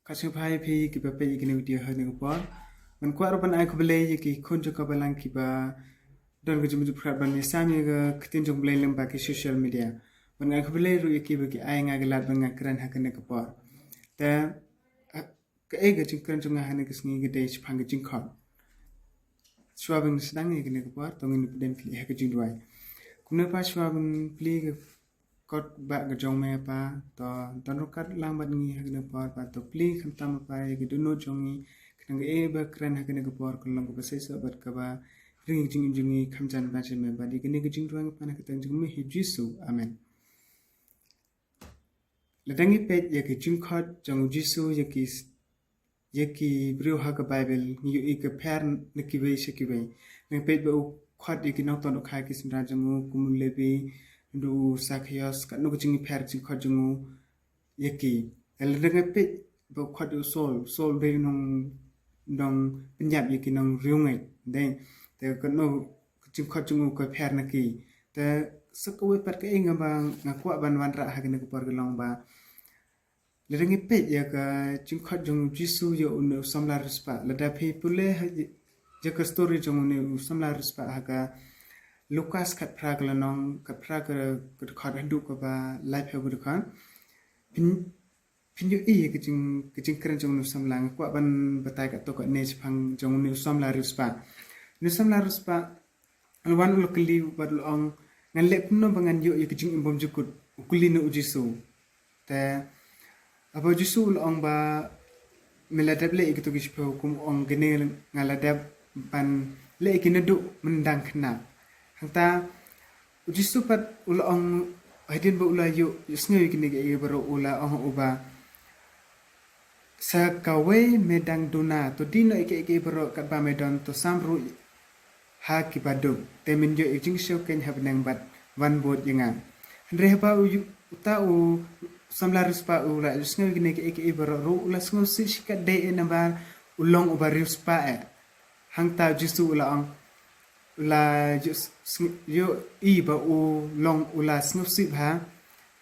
kasih phai phi ki pa pe ki ne video ha ne ko man kwa ro ban ai ko bele ki khun jo ka balang ki ba don ko jimu phra ban ni sam ye ga ktin jong bele lem ba ki social media man ai ko bele ru ki ba ki ai nga ga lat ban nga kran ha ne ko pa ta ka e ga jing kran jong ha ne ki sngi ga de phang ga jing khot swabing sedang ye ki ne ko pa tong ni den ki ha ga jing dwai kumne pa swabing pli kot ba ga jong me pa to don ro kat lang ban ngi ha ne pa to pli kham tam pa ye gi do no jong ni khang e ba kran ha ne ko pa ko lang ko se sa bat ka ba ring jing jing ni kham jan ba che me ba di ne ga jing dwang pa na ka tang jing me hi jisu amen la dangi pe ye ki jing khot jong jisu ye ki brio ha ka bible ni yu ik per ne ki be se ki be ne pe ba khot ye ki nok ton khai ki sim ra jong kum le bi du sakhios ka no jing per jing khot jong yeki el denga pe bo khot du sol be nong penyap yeki nong riungai deng te ko no jing khot jong ko per na ki te sakwe pat ka inga ba ngakwa ban wan ra ha ne ko por long ba le denga pe ya ka jing khot jong jisu yo no samla rispa la da pe pule ya ka story jong ne samla rispa ha ka Lukas kat prag lanong kat prag ke khot handu ko ba life ha bu khan pin yu e ke jing kran jong nu samlang kwa ban batai ka to ko ne phang jong nu samla rispa alwan lokali bad long ngan le kuno bangan yu ke jing imbom jukut ukuli no ujisu te abo jisu long ba meladable e to gispo kum ong gene ngaladab ban le ikinedu mendang khna hangta ujisu pat ulong haidin ba ula yu sngi kini ge baro ula ong uba sa kawe medang duna to dino ike baro kat ba medon to samru ha ki badu temin yo ijing show ken habnang bat wan bot yanga re ba uta u samlaris pa ula sngi kini ge baro ru ula sngi sika de enaba ulong uba rispa hangta jisu ula ong la yo i ba u long ula snup sip ha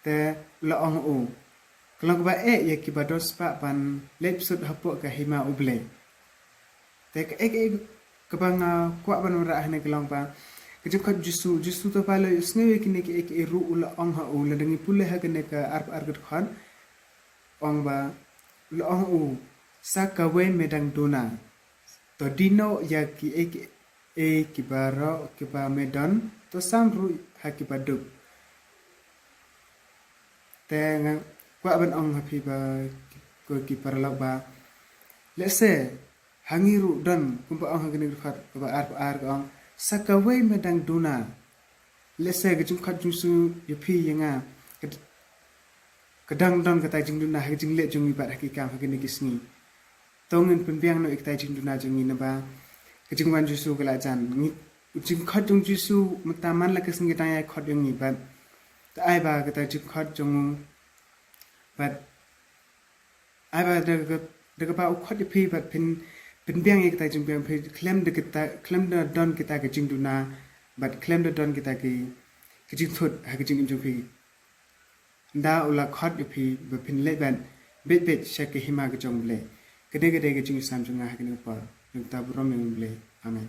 te la ong u kalau ba ye ki ba dos pa ban lep sut hapo ka hima uble te ka bang kwa ban ra hne kelong pa ke khat jisu to pa le sne ki ne ki ru ula ong ha u la dangi pule ha ke ne ka ar gut khan ong ba la ong u sa ka we medang dona to dino ya ki kibaro kiba medan to samru hakibaduk te kwa ban ong happy ba ko ki parla ba lese hangiru dan kumpa ong hagini khat ba ar ong sakawe medang duna lese gijung khat jungsu yupi yanga kadang don kata jing duna haging le jungi ba hakikam hagini kisni tongin pembiang no iktai jing duna jungi na ba kejing wan jisu kala jan ni jing khot jong jisu mataman la kesing kita ya khot yang ni bat ta ai ba kata jing khot jong bat ai ba de ba khot phi bat pin biang ek ta jing biang phi claim de don kita ke jing duna bat claim de don kita ke kejing thot ha kejing jong phi da ula khot phi ba pin le ban bet shak ke hima ke jong le kede ke jing sam jong ha ke ne pa ta bro me amen